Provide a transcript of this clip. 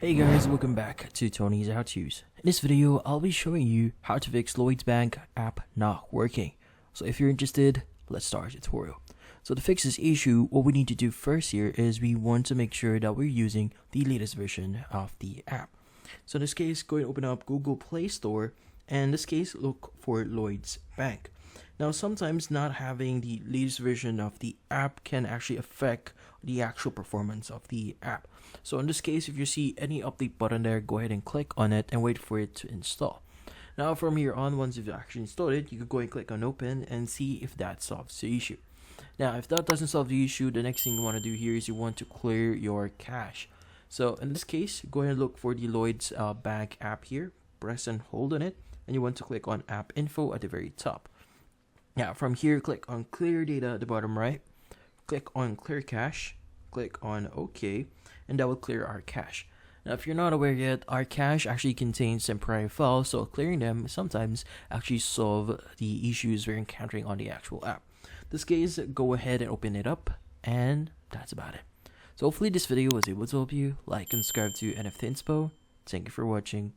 Hey guys, welcome back to Tony's How To's. In this video, I'll be showing you how to fix Lloyds Bank app not working. So if you're interested, let's start the tutorial. So to fix this issue, what we need to do first here is we want to make sure that we're using the latest version of the app. So in this case, go and open up Google Play Store, and in this case, look for Lloyds Bank. Now, sometimes not having the latest version of the app can actually affect the actual performance of the app. So in this case, if you see any update button there, go ahead and click on it and wait for it to install. Now from here on, once you've actually installed it, you can go and click on open and see if that solves the issue. Now, if that doesn't solve the issue, the next thing you want to do here is you want to clear your cache. So in this case, go ahead and look for the Lloyds Bank app here, press and hold on it, and you want to click on app info at the very top. Now from here, click on clear data at the bottom right, click on clear cache, click on OK, and that will clear our cache. Now if you're not aware yet, our cache actually contains temporary files, so clearing them sometimes actually solve the issues we're encountering on the actual app. In this case, go ahead and open it up, and that's about it. So hopefully this video was able to help you. Like and subscribe to NFT Inspo. Thank you for watching.